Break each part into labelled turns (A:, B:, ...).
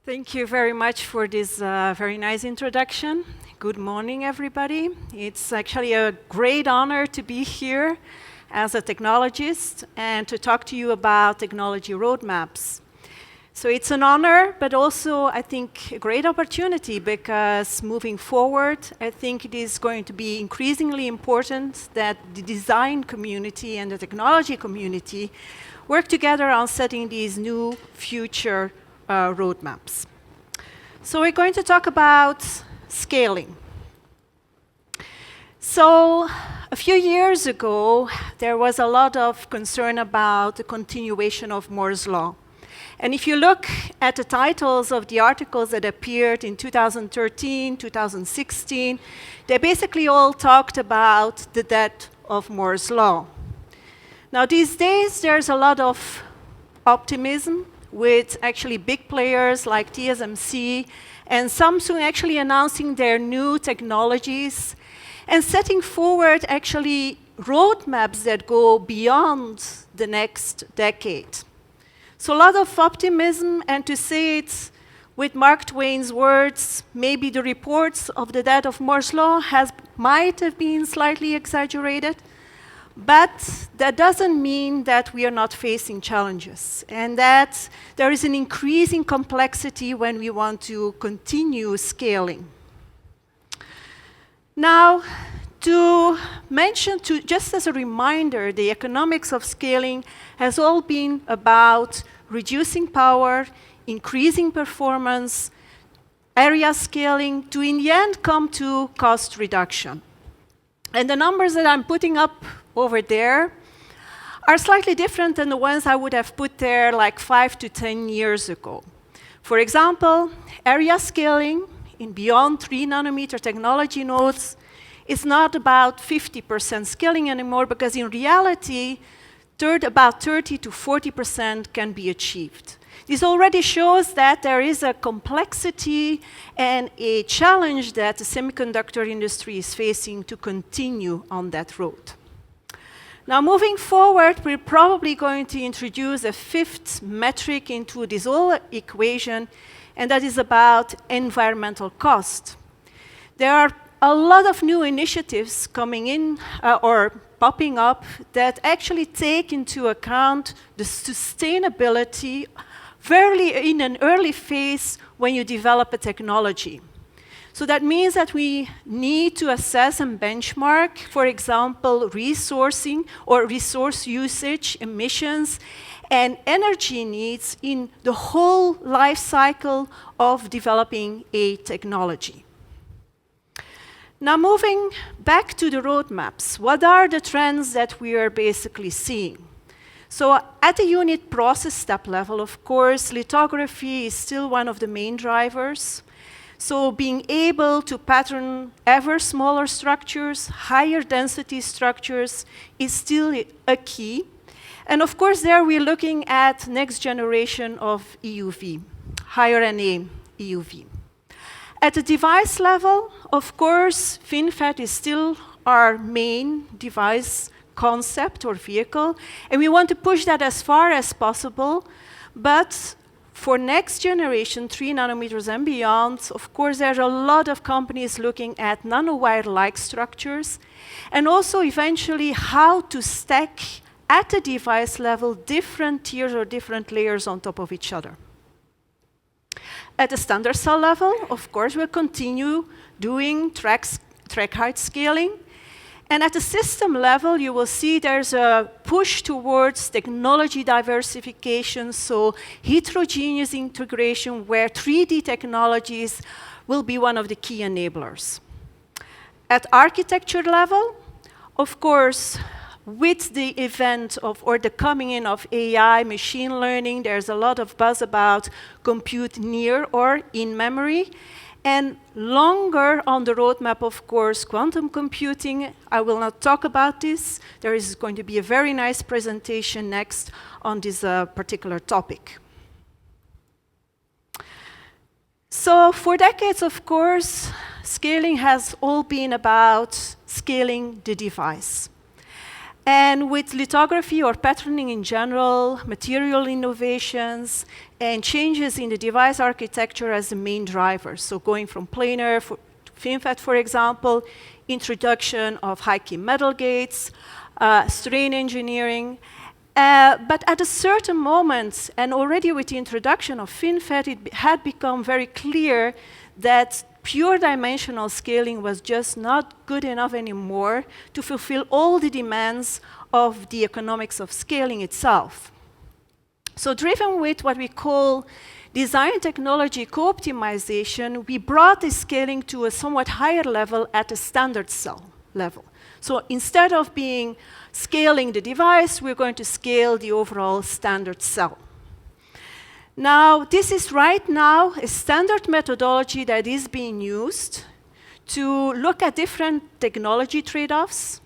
A: Thank you very much for this very nice introduction. Good morning, everybody. It's actually a great honor to be here as a technologist and to talk to you about technology roadmaps. So it's an honor, but also, I think, a great opportunity because moving forward, I think it is going to be increasingly important that the design community and the technology community work together on setting these new future roadmaps. So we're going to talk about scaling. So a few years ago, there was a lot of concern about the continuation of Moore's law. And if you look at the titles of the articles that appeared in 2013, 2016, they basically all talked about the death of Moore's law. Now these days, there's a lot of optimism with actually big players like TSMC and Samsung actually announcing their new technologies and setting forward actually roadmaps that go beyond the next decade. So a lot of optimism, and to say it with Mark Twain's words, maybe the reports of the death of Moore's law might have been slightly exaggerated, but that doesn't mean that we are not facing challenges and that there is an increasing complexity when we want to continue scaling. Now, to mention, just as a reminder, the economics of scaling has all been about reducing power, increasing performance, area scaling, to in the end come to cost reduction. And the numbers that I'm putting up over there are slightly different than the ones I would have put there like 5 to 10 years ago. For example, area scaling in beyond 3 nanometer technology nodes is not about 50% scaling anymore, because in reality, about 30 to 40% can be achieved. This already shows that there is a complexity and a challenge that the semiconductor industry is facing to continue on that road. Now, moving forward, we're probably going to introduce a 5th metric into this whole equation, and that is about environmental cost. There are a lot of new initiatives coming in or popping up that actually take into account the sustainability in an early phase when you develop a technology. So that means that we need to assess and benchmark, for example, resourcing or resource usage, emissions, and energy needs in the whole life cycle of developing a technology. Now, moving back to the roadmaps, what are the trends that we are basically seeing? So at the unit process step level, of course, lithography is still one of the main drivers. So being able to pattern ever smaller structures, higher density structures, is still a key. And of course, there we're looking at next generation of EUV, higher NA EUV. At the device level, of course, FinFET is still our main device concept or vehicle, and we want to push that as far as possible. But for next generation, 3 nanometers and beyond, of course, there are a lot of companies looking at nanowire-like structures, and also eventually how to stack at the device level different tiers or different layers on top of each other. At the standard cell level, of course, we'll continue doing track height scaling. And at the system level, you will see there's a push towards technology diversification, so heterogeneous integration, where 3D technologies will be one of the key enablers. At architecture level, of course, with the event of, or the coming in of AI, machine learning, there's a lot of buzz about compute near or in memory. And longer on the roadmap, of course, quantum computing. I will not talk about this. There is going to be a very nice presentation next on this particular topic. So for decades, of course, scaling has all been about scaling the device. And with lithography or patterning in general, material innovations, and changes in the device architecture as the main drivers. So going from planar to FinFET, for example, introduction of high-k metal gates, strain engineering. But at a certain moment, and already with the introduction of FinFET, it had become very clear that pure dimensional scaling was just not good enough anymore to fulfill all the demands of the economics of scaling itself. So driven with what we call design technology co-optimization, we brought the scaling to a somewhat higher level at a standard cell level. So instead of scaling the device, we're going to scale the overall standard cell. Now, this is right now a standard methodology that is being used to look at different technology trade-offs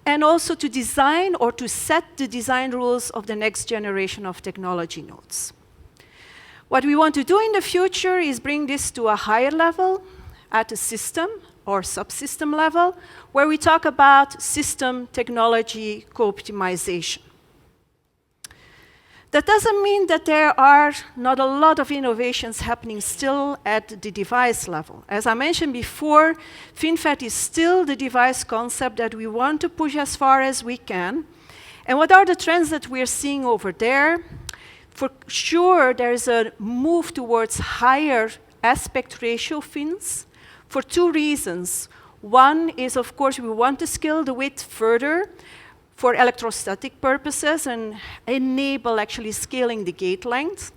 A: and also to design or to set the design rules of the next generation of technology nodes. What we want to do in the future is bring this to a higher level at a system or subsystem level, where we talk about system technology co-optimization. That doesn't mean that there are not a lot of innovations happening still at the device level. As I mentioned before, FinFET is still the device concept that we want to push as far as we can. And what are the trends that we're seeing over there? For sure, there's a move towards higher aspect ratio fins for two reasons. One is, of course, we want to scale the width further for electrostatic purposes and enable actually scaling the gate length.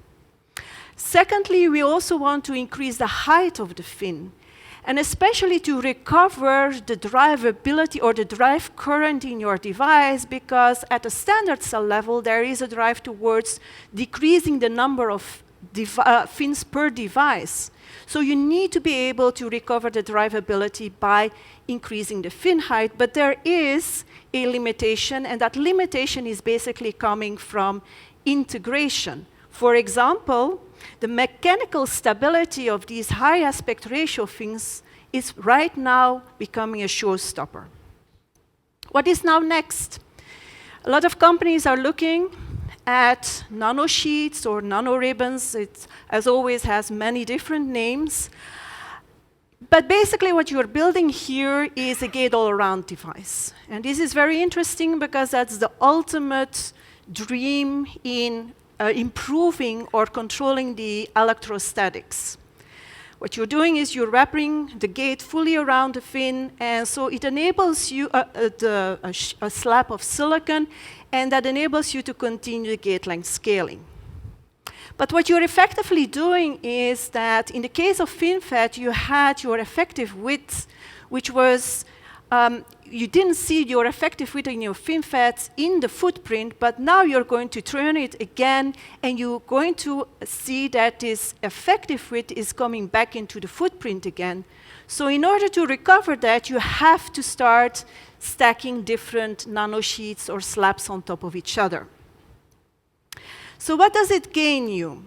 A: Secondly, we also want to increase the height of the fin, and especially to recover the drivability or the drive current in your device, because at a standard cell level, there is a drive towards decreasing the number of fins per device. So you need to be able to recover the drivability by increasing the fin height, but there is a limitation, and that limitation is basically coming from integration. For example, the mechanical stability of these high aspect ratio fins is right now becoming a showstopper. What is now next? A lot of companies are looking at nanosheets or nanoribbons. It, as always, has many different names. But basically what you're building here is a gate-all-around device. And this is very interesting because that's the ultimate dream in improving or controlling the electrostatics. What you're doing is you're wrapping the gate fully around the fin, and so it enables you a slab of silicon, and that enables you to continue the gate length scaling. But what you're effectively doing is that in the case of FinFET, you had your effective width, which was, you didn't see your effective width in your FinFET in the footprint, but now you're going to turn it again, and you're going to see that this effective width is coming back into the footprint again. So in order to recover that, you have to start stacking different nanosheets or slabs on top of each other. So what does it gain you?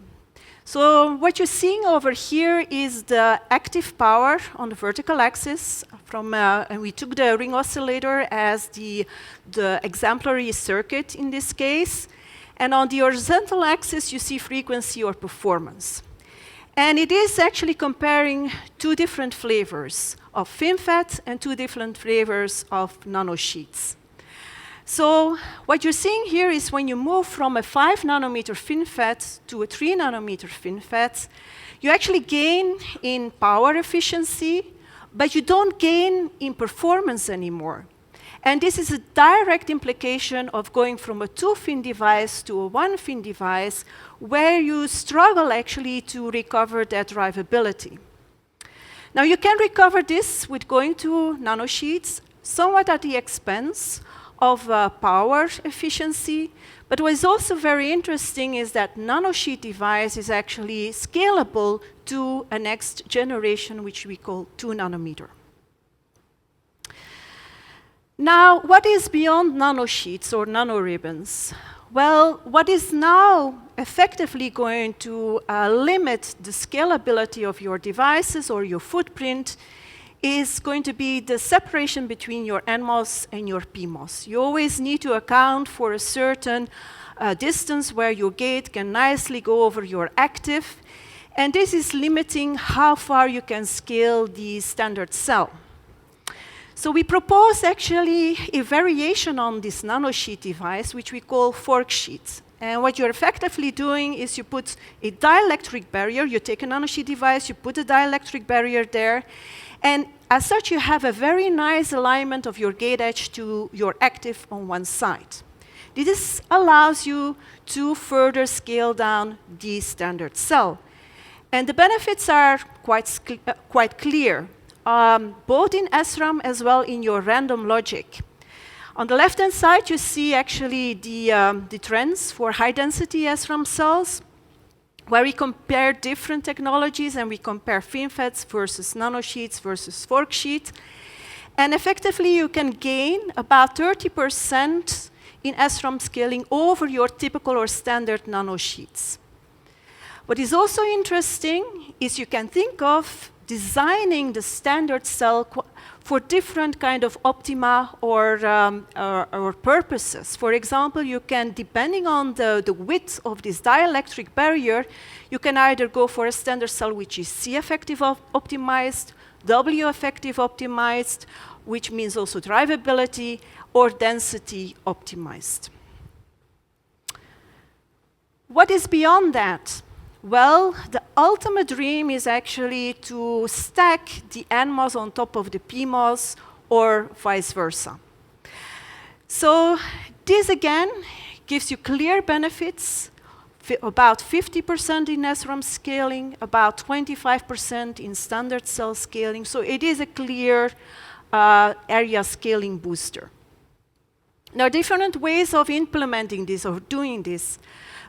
A: So what you're seeing over here is the active power on the vertical axis from, and we took the ring oscillator as the exemplary circuit in this case. And on the horizontal axis, you see frequency or performance. And it is actually comparing two different flavors of FinFET and two different flavors of nanosheets. So what you're seeing here is when you move from a 5 nanometer FinFET to a 3 nanometer FinFET, you actually gain in power efficiency, but you don't gain in performance anymore. And this is a direct implication of going from a 2-fin device to a 1-fin device, where you struggle actually to recover that drivability. Now you can recover this with going to nanosheets, somewhat at the expense of power efficiency, but what is also very interesting is that nanosheet device is actually scalable to a next generation, which we call 2 nanometer. Now, what is beyond nanosheets or nanoribbons? Well, what is now effectively going to limit the scalability of your devices or your footprint is going to be the separation between your NMOS and your PMOS. You always need to account for a certain distance where your gate can nicely go over your active, and this is limiting how far you can scale the standard cell. So we propose actually a variation on this nanosheet device, which we call fork sheet. And what you're effectively doing is you put a dielectric barrier, you take a nanosheet device, you put a dielectric barrier there, and as such you have a very nice alignment of your gate edge to your active on one side. This allows you to further scale down the standard cell. And the benefits are quite clear, both in SRAM as well in your random logic. On the left-hand side, you see actually the trends for high-density SRAM cells, where we compare different technologies and we compare FinFETs versus nanosheets versus fork sheet. And effectively, you can gain about 30% in SRAM scaling over your typical or standard nanosheets. What is also interesting is you can think of designing the standard cell for different kind of optima or purposes. For example, you can, depending on the width of this dielectric barrier, you can either go for a standard cell which is C-effective optimized, W-effective optimized, which means also drivability, or density optimized. What is beyond that? Well, the ultimate dream is actually to stack the NMOS on top of the PMOS or vice versa. So this again gives you clear benefits, about 50% in SRAM scaling, about 25% in standard cell scaling. So it is a clear area scaling booster. There are different ways of implementing this or doing this.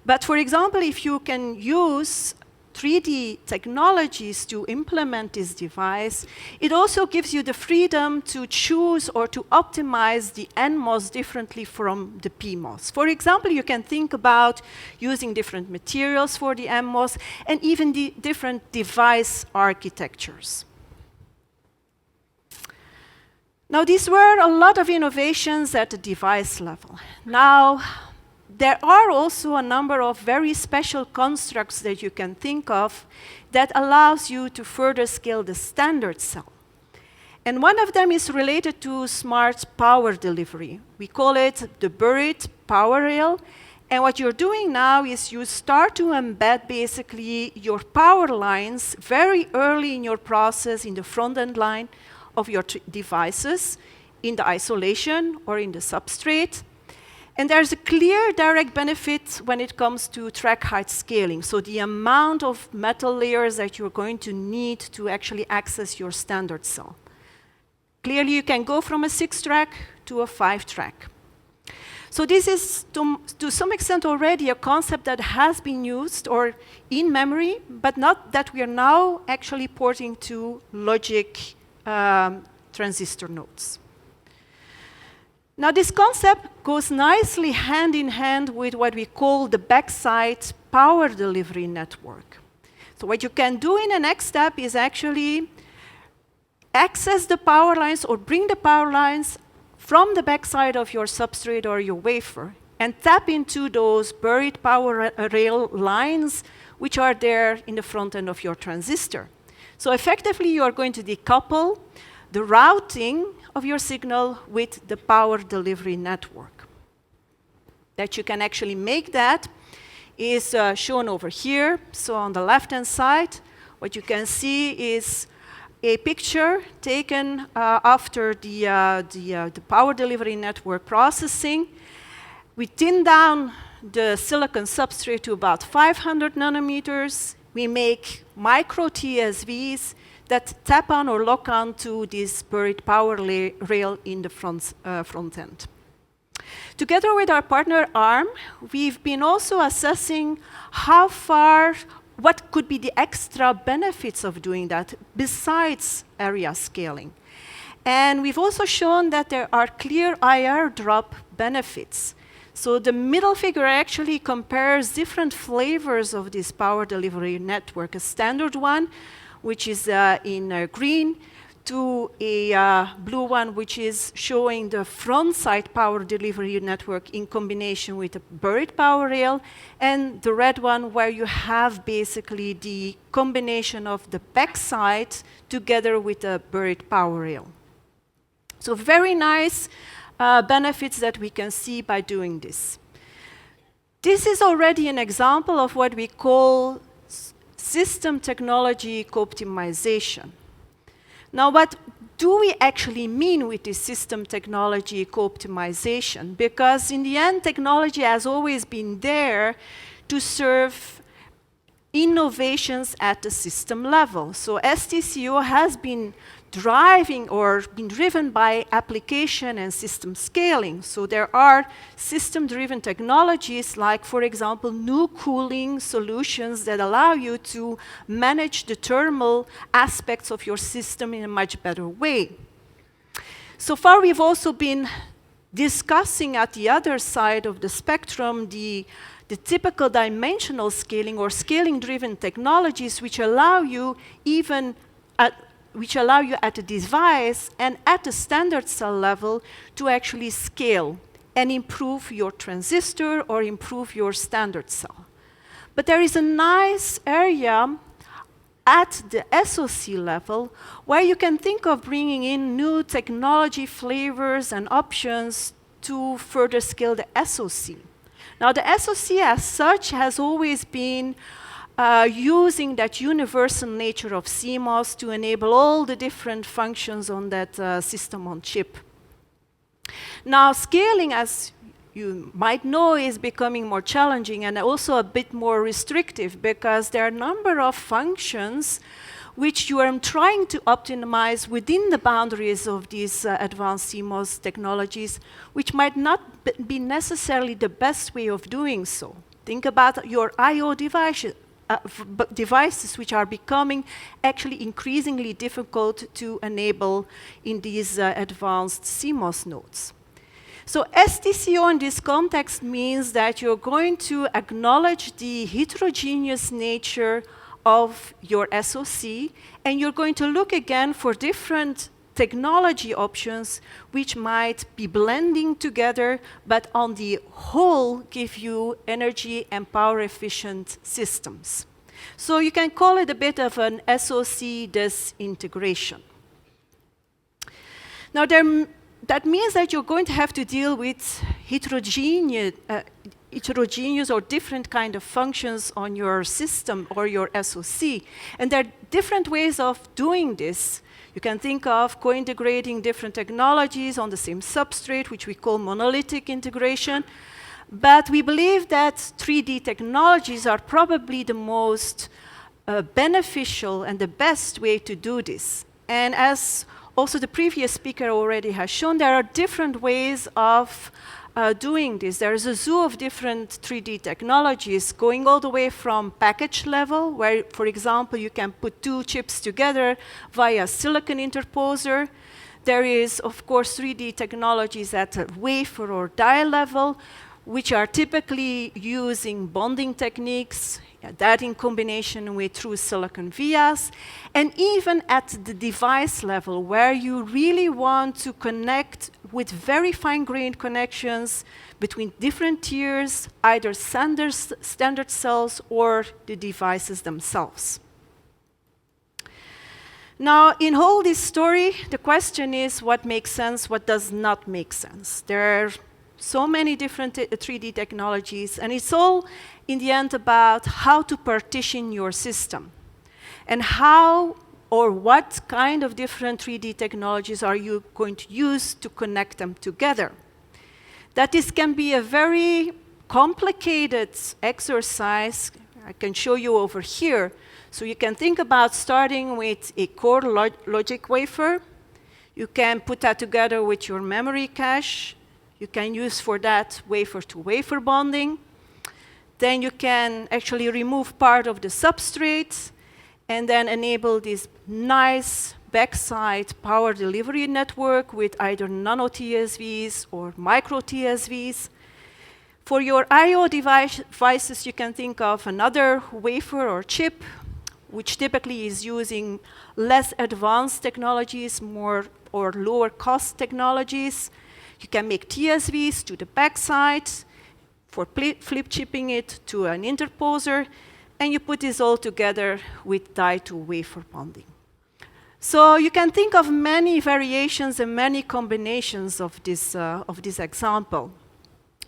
A: But for example, if you can use 3D technologies to implement this device, it also gives you the freedom to choose or to optimize the NMOS differently from the PMOS. For example, you can think about using different materials for the NMOS and even the different device architectures. Now, these were a lot of innovations at the device level. Now, there are also a number of very special constructs that you can think of that allows you to further scale the standard cell. And one of them is related to smart power delivery. We call it the buried power rail. And what you're doing now is you start to embed basically your power lines very early in your process in the front-end line of your devices, in the isolation or in the substrate. And there's a clear direct benefit when it comes to track height scaling, so the amount of metal layers that you're going to need to actually access your standard cell. Clearly, you can go from a 6-track to a 5-track. So this is, to some extent, already a concept that has been used or in memory, but not that we are now actually porting to logic transistor nodes. Now, this concept goes nicely hand in hand with what we call the backside power delivery network. So what you can do in the next step is actually access the power lines or bring the power lines from the backside of your substrate or your wafer and tap into those buried power rail lines which are there in the front end of your transistor. So effectively, you are going to decouple the routing of your signal with the power delivery network. That you can actually make that is shown over here. So on the left-hand side, what you can see is a picture taken after the power delivery network processing. We thin down the silicon substrate to about 500 nanometers. We make micro TSVs that tap on or lock on to this buried power rail in the front end. Together with our partner ARM, we've been also assessing how far, what could be the extra benefits of doing that besides area scaling. And we've also shown that there are clear IR drop benefits. So the middle figure actually compares different flavors of this power delivery network, a standard one, which is in green, to a blue one, which is showing the front side power delivery network in combination with a buried power rail, and the red one where you have basically the combination of the backside together with a buried power rail. So very nice benefits that we can see by doing this. This is already an example of what we call system technology co-optimization. Now, what do we actually mean with this system technology co-optimization? Because in the end, technology has always been there to serve innovations at the system level. So STCO has been driving or been driven by application and system scaling. So there are system-driven technologies like, for example, new cooling solutions that allow you to manage the thermal aspects of your system in a much better way. So far, we've also been discussing at the other side of the spectrum the typical dimensional scaling or scaling-driven technologies which allow you at the device and at the standard cell level to actually scale and improve your transistor or improve your standard cell. But there is a nice area at the SoC level where you can think of bringing in new technology flavors and options to further scale the SoC. Now, the SoC as such has always been using that universal nature of CMOS to enable all the different functions on that system on chip. Now, scaling, as you might know, is becoming more challenging and also a bit more restrictive because there are a number of functions which you are trying to optimize within the boundaries of these advanced CMOS technologies, which might not be necessarily the best way of doing so. Think about your I/O devices. Devices which are becoming actually increasingly difficult to enable in these advanced CMOS nodes. So STCO in this context means that you're going to acknowledge the heterogeneous nature of your SoC, and you're going to look again for different technology options which might be blending together, but on the whole give you energy and power efficient systems. So you can call it a bit of an SoC disintegration. Now that means that you're going to have to deal with heterogeneous or different kind of functions on your system or your SoC. And there are different ways of doing this. You can think of co-integrating different technologies on the same substrate, which we call monolithic integration. But we believe that 3D technologies are probably the most beneficial and the best way to do this. And as also the previous speaker already has shown, there are different ways of doing this. There is a zoo of different 3D technologies going all the way from package level, where, for example, you can put two chips together via silicon interposer. There is, of course, 3D technologies at a wafer or die level, which are typically using bonding techniques, that in combination with true silicon vias, and even at the device level, where you really want to connect with very fine-grained connections between different tiers, either standard cells or the devices themselves. Now, in all this story, the question is what makes sense, what does not make sense. There are so many different 3D technologies, and it's all, in the end, about how to partition your system and how or what kind of different 3D technologies are you going to use to connect them together. That this can be a very complicated exercise. I can show you over here. So you can think about starting with a core logic wafer. You can put that together with your memory cache. You can use for that wafer-to-wafer bonding. Then you can actually remove part of the substrate and then enable this nice backside power delivery network with either nano TSVs or micro TSVs. For your I/O devices, you can think of another wafer or chip which typically is using less advanced technologies, more or lower cost technologies. You can make TSVs to the backside for flip chipping it to an interposer, and you put this all together with die-to-wafer bonding. So you can think of many variations and many combinations of this example.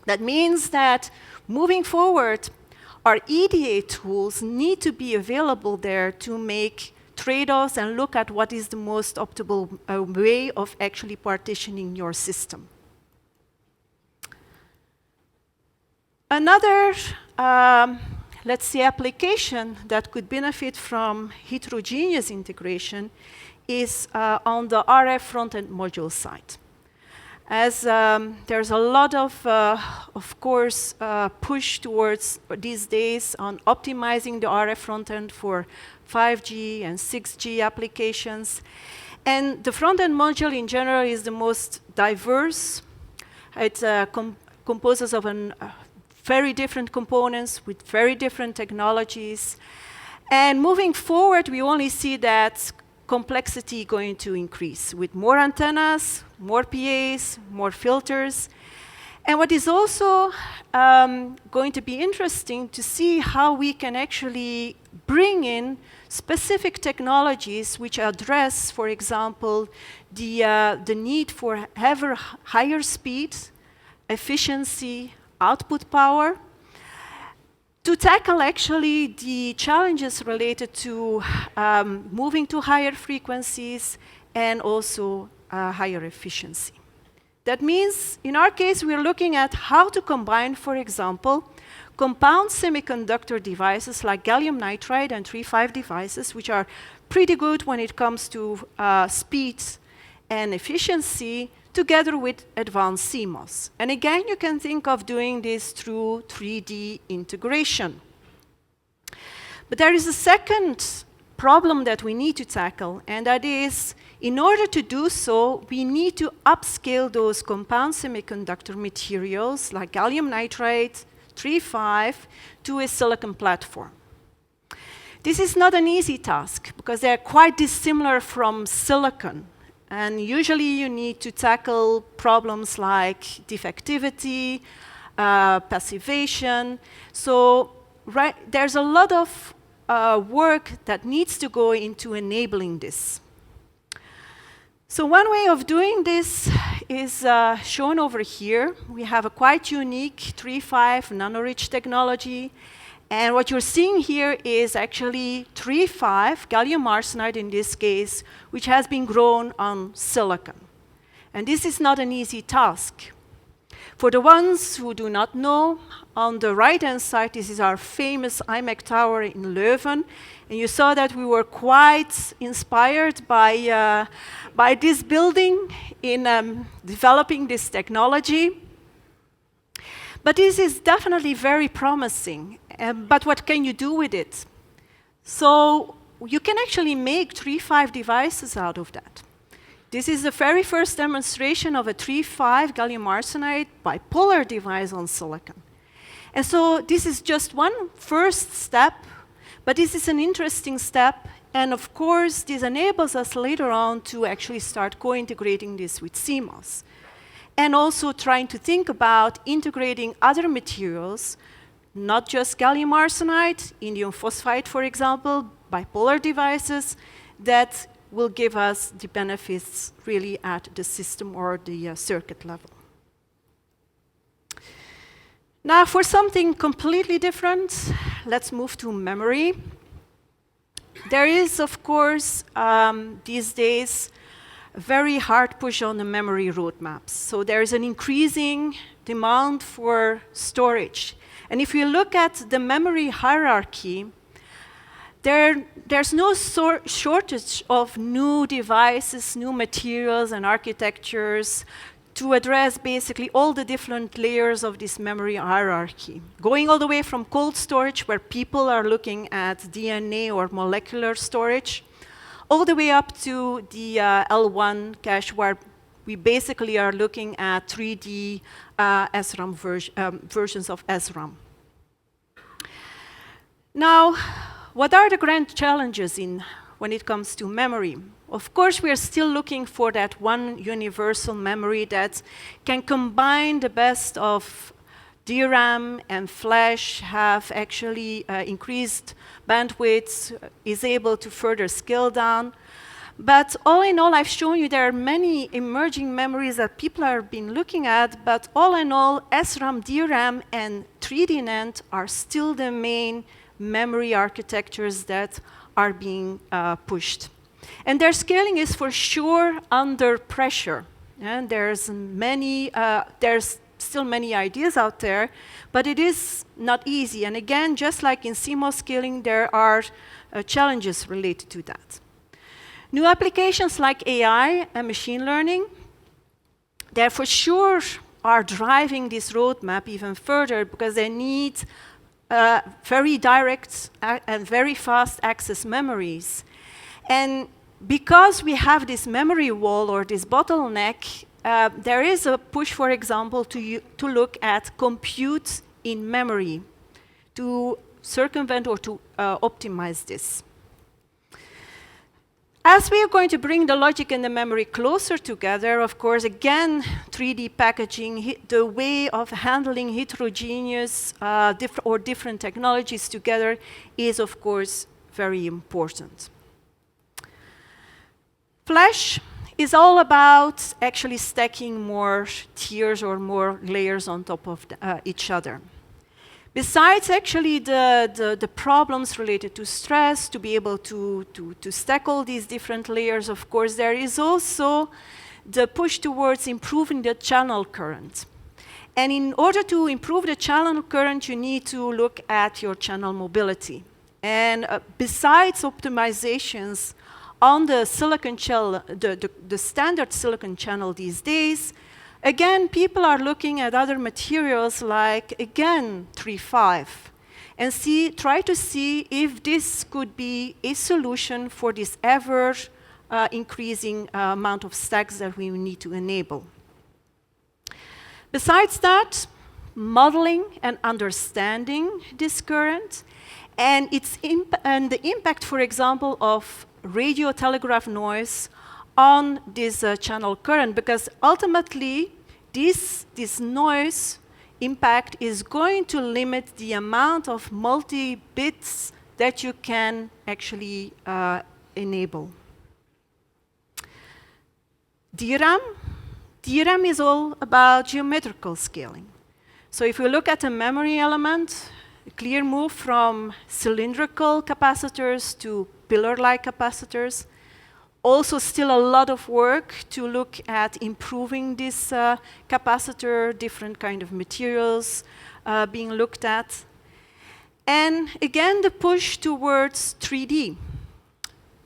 A: That means that moving forward, our EDA tools need to be available there to make trade-offs and look at what is the most optimal way of actually partitioning your system. Another, let's say, application that could benefit from heterogeneous integration is on the RF front-end module side. As there's a lot of course, push towards these days on optimizing the RF front-end for 5G and 6G applications. And the front-end module in general is the most diverse. It composes of very different components with very different technologies. And moving forward, we only see that complexity going to increase with more antennas, more PAs, more filters. And what is also going to be interesting to see how we can actually bring in specific technologies which address, for example, the need for ever higher speed, efficiency, output power, to tackle actually the challenges related to moving to higher frequencies and also higher efficiency. That means, in our case, we're looking at how to combine, for example, compound semiconductor devices like gallium nitride and 3,5 devices, which are pretty good when it comes to speed and efficiency, together with advanced CMOS. And again, you can think of doing this through 3D integration. But there is a second problem that we need to tackle, and that is, in order to do so, we need to upscale those compound semiconductor materials, like gallium nitride, 3,5, to a silicon platform. This is not an easy task, because they're quite dissimilar from silicon. And usually you need to tackle problems like defectivity, passivation. So there's a lot of work that needs to go into enabling this. So one way of doing this is shown over here. We have a quite unique 3,5 nanorich technology. And what you're seeing here is actually 3,5 gallium arsenide in this case, which has been grown on silicon. And this is not an easy task. For the ones who do not know, on the right-hand side, this is our famous imec tower in Leuven. And you saw that we were quite inspired by this building in developing this technology. But this is definitely very promising. But what can you do with it? So you can actually make 3,5 devices out of that. This is the very first demonstration of a 3,5 gallium arsenide bipolar device on silicon. And so this is just one first step, but this is an interesting step. And of course, this enables us later on to actually start co-integrating this with CMOS. And also trying to think about integrating other materials, not just gallium arsenide, indium phosphide, for example, bipolar devices that will give us the benefits really at the system or the circuit level. Now, for something completely different, let's move to memory. There is, of course, these days, a very hard push on the memory roadmaps. So there is an increasing demand for storage. And if you look at the memory hierarchy, there's no shortage of new devices, new materials and architectures to address basically all the different layers of this memory hierarchy. Going all the way from cold storage, where people are looking at DNA or molecular storage, all the way up to the L1 cache, where we basically are looking at 3D SRAM versions of SRAM. Now, what are the grand challenges when it comes to memory? Of course, we are still looking for that one universal memory that can combine the best of DRAM and flash, have actually increased bandwidth, is able to further scale down. But all in all, I've shown you there are many emerging memories that people have been looking at, but all in all, SRAM, DRAM, and 3D NAND are still the main memory architectures that are being pushed. And their scaling is for sure under pressure. And there's still many ideas out there, but it is not easy. And again, just like in CMOS scaling, there are challenges related to that. New applications like AI and machine learning, they for sure are driving this roadmap even further because they need very direct and very fast access memories. And because we have this memory wall or this bottleneck, there is a push, for example, to look at compute in memory to circumvent or to optimize this. As we are going to bring the logic and the memory closer together, of course, again, 3D packaging, the way of handling heterogeneous different technologies together is, of course, very important. Flash is all about actually stacking more tiers or more layers on top of each other. Besides actually the problems related to stress, to be able to stack all these different layers, of course, there is also the push towards improving the channel current. And in order to improve the channel current, you need to look at your channel mobility. And besides optimizations on the silicon channel, the standard silicon channel these days, again, people are looking at other materials like, again, 3.5, and try to see if this could be a solution for this ever increasing amount of stacks that we need to enable. Besides that, modeling and understanding this current and the impact, for example, of radio telegraph noise on this channel current, because ultimately this noise impact is going to limit the amount of multi-bits that you can actually enable. DRAM is all about geometrical scaling. So if we look at a memory element, a clear move from cylindrical capacitors to pillar-like capacitors. Also still a lot of work to look at improving this capacitor, different kind of materials being looked at. And again, the push towards 3D.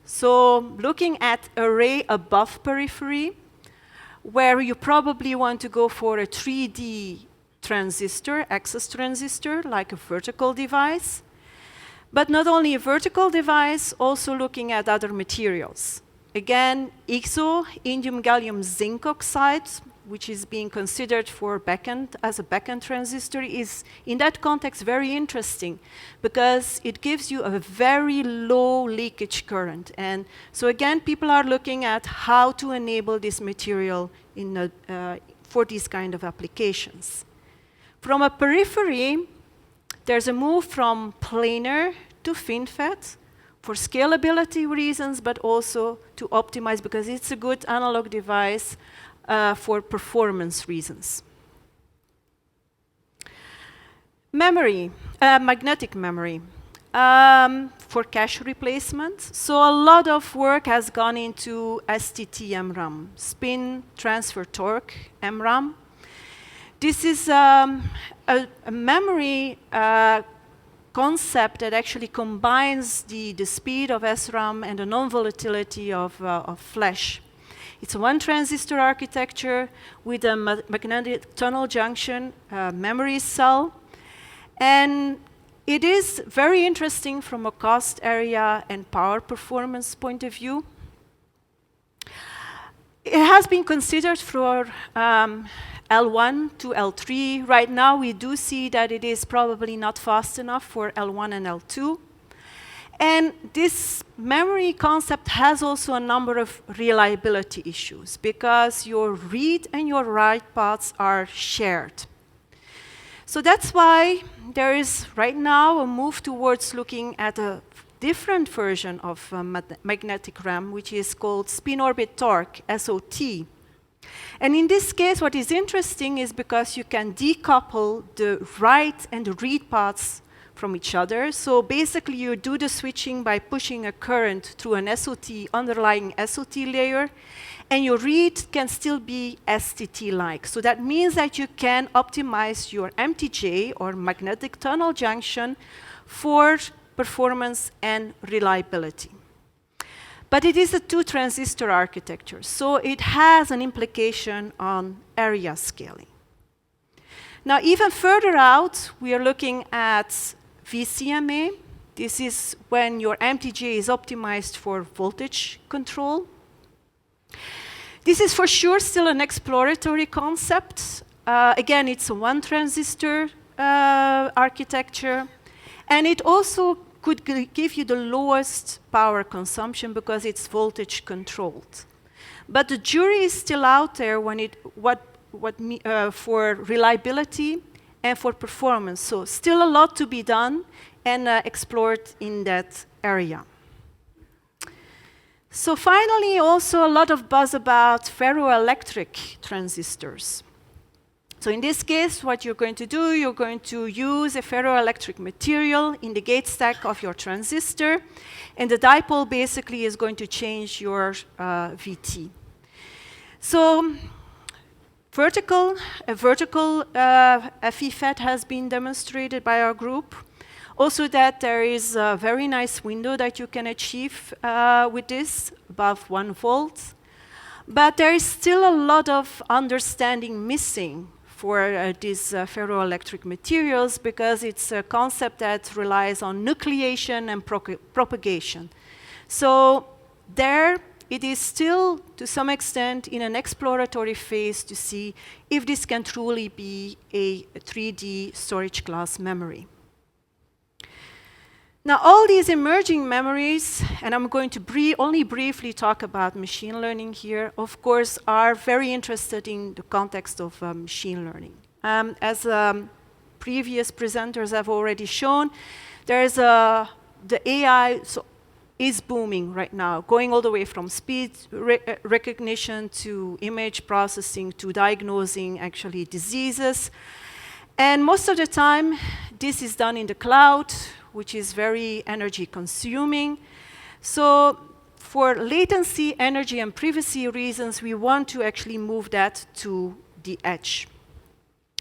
A: So looking at array above periphery, where you probably want to go for a 3D transistor, access transistor, like a vertical device. But not only a vertical device, also looking at other materials. Again, IGZO, indium gallium zinc oxide, which is being considered for as a backend transistor, is in that context very interesting because it gives you a very low leakage current. And so again, people are looking at how to enable this material for these kind of applications. From a periphery, there's a move from planar to FinFET for scalability reasons, but also to optimize because it's a good analog device for performance reasons. Memory, magnetic memory for cache replacement. So a lot of work has gone into STT MRAM, spin transfer torque MRAM. This is a memory concept that actually combines the speed of SRAM and the non-volatility of flash. It's a one transistor architecture with a magnetic tunnel junction memory cell. And it is very interesting from a cost area and power performance point of view. It has been considered for L1 to L3. Right now, we do see that it is probably not fast enough for L1 and L2. And this memory concept has also a number of reliability issues because your read and your write paths are shared. So that's why there is right now a move towards looking at a different version of magnetic RAM, which is called spin-orbit torque, SOT. And in this case, what is interesting is because you can decouple the write and the read paths from each other. So basically, you do the switching by pushing a current through an SOT, underlying SOT layer, and your read can still be STT-like. So that means that you can optimize your MTJ, or magnetic tunnel junction, for performance and reliability. But it is a two-transistor architecture, so it has an implication on area scaling. Now, even further out, we are looking at VCMA. This is when your MTJ is optimized for voltage control. This is for sure still an exploratory concept. Again, it's a one-transistor architecture. And it also could give you the lowest power consumption because it's voltage controlled. But the jury is still out there when for reliability and for performance. So still a lot to be done and explored in that area. So finally, also a lot of buzz about ferroelectric transistors. So in this case, what you're going to do, you're going to use a ferroelectric material in the gate stack of your transistor, and the dipole basically is going to change your VT. So a vertical FeFET has been demonstrated by our group. Also that there is a very nice window that you can achieve with this, above 1 volt. But there is still a lot of understanding missing for these ferroelectric materials because it's a concept that relies on nucleation and propagation. So there it is still, to some extent, in an exploratory phase to see if this can truly be a 3D storage class memory. Now, all these emerging memories, and I'm going to only briefly talk about machine learning here, of course, are very interested in the context of machine learning. As previous presenters have already shown, there is the AI is booming right now, going all the way from speech recognition to image processing to diagnosing actually diseases. And most of the time, this is done in the cloud, which is very energy consuming. So for latency, energy, and privacy reasons, we want to actually move that to the edge.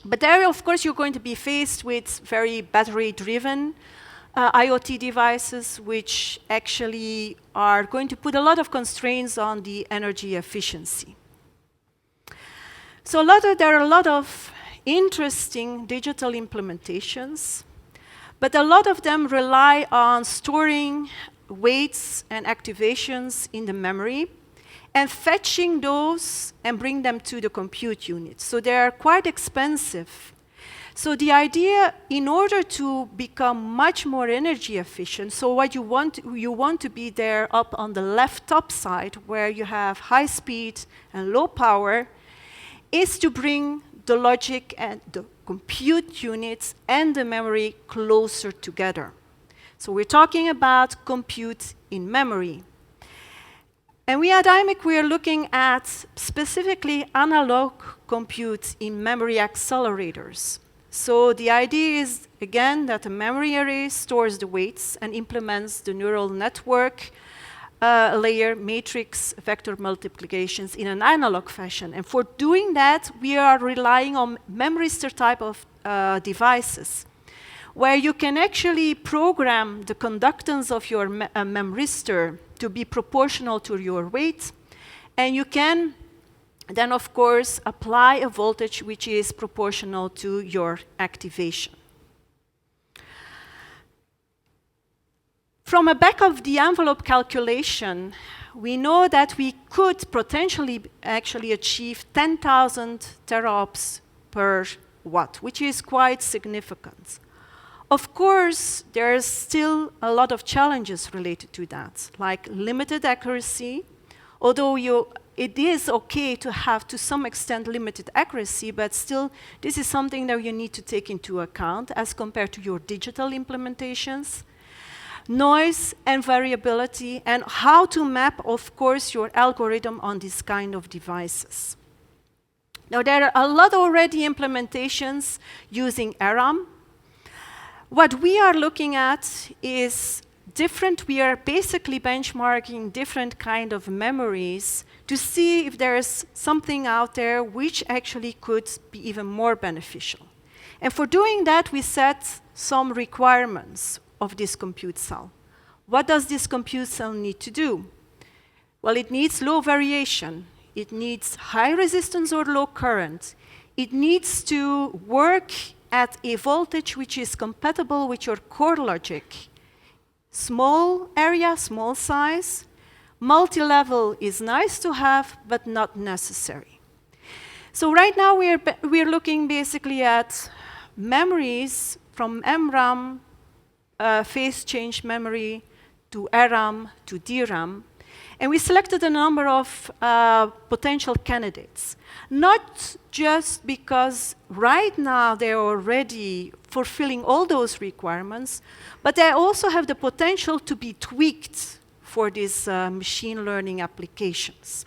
A: But there, of course, you're going to be faced with very battery-driven IoT devices, which actually are going to put a lot of constraints on the energy efficiency. So there are a lot of interesting digital implementations, but a lot of them rely on storing weights and activations in the memory and fetching those and bring them to the compute unit. So they are quite expensive. So the idea, in order to become much more energy efficient, so what you want to be there up on the left top side where you have high speed and low power, is to bring the logic and the compute units and the memory closer together. So we're talking about compute in memory. And we at imec, we are looking at specifically analog compute in memory accelerators. So the idea is, again, that the memory array stores the weights and implements the neural network layer matrix vector multiplications in an analog fashion. And for doing that, we are relying on memristor type of devices, where you can actually program the conductance of your memristor to be proportional to your weight. And you can then, of course, apply a voltage which is proportional to your activation. From a back-of-the-envelope calculation, we know that we could potentially actually achieve 10,000 teraops per watt, which is quite significant. Of course, there's still a lot of challenges related to that, like limited accuracy, although it is okay to have, to some extent, limited accuracy, but still, this is something that you need to take into account as compared to your digital implementations. Noise and variability, and how to map, of course, your algorithm on this kind of devices. Now, there are a lot already implementations using RRAM. What we are looking at is different. We are basically benchmarking different kind of memories to see if there is something out there which actually could be even more beneficial. And for doing that, we set some requirements of this compute cell. What does this compute cell need to do? Well, it needs low variation. It needs high resistance or low current. It needs to work at a voltage which is compatible with your core logic. Small area, small size. Multi-level is nice to have, but not necessary. So right now we're looking basically at memories from MRAM, phase change memory, to RRAM, to DRAM. And we selected a number of potential candidates. Not just because right now they're already fulfilling all those requirements, but they also have the potential to be tweaked for these machine learning applications.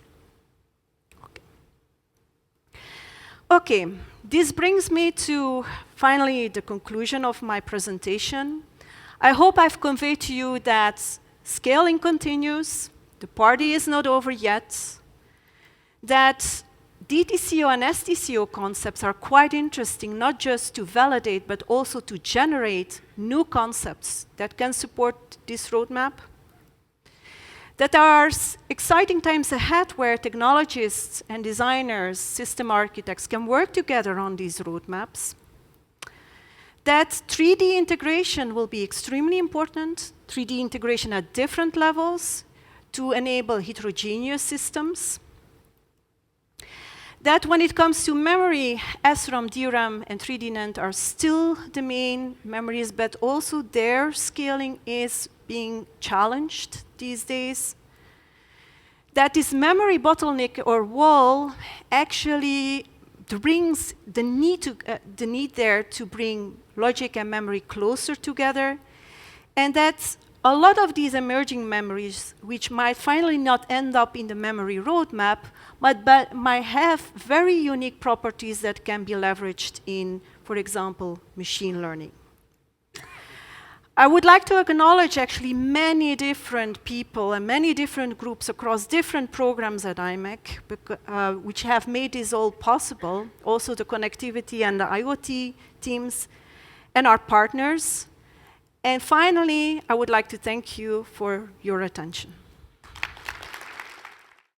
A: Okay, this brings me to finally the conclusion of my presentation. I hope I've conveyed to you that scaling continues, the party is not over yet, that DTCO and STCO concepts are quite interesting, not just to validate, but also to generate new concepts that can support this roadmap. That there are exciting times ahead where technologists and designers, system architects can work together on these roadmaps. That 3D integration will be extremely important, 3D integration at different levels to enable heterogeneous systems. That when it comes to memory, SRAM, DRAM, and 3D NAND are still the main memories, but also their scaling is being challenged these days. That this memory bottleneck or wall actually brings the need there to bring logic and memory closer together, and that a lot of these emerging memories, which might finally not end up in the memory roadmap, but might have very unique properties that can be leveraged in, for example, machine learning. I would like to acknowledge actually many different people and many different groups across different programs at imec, which have made this all possible, also the connectivity and the IoT teams, and our partners. And finally, I would like to thank you for your attention.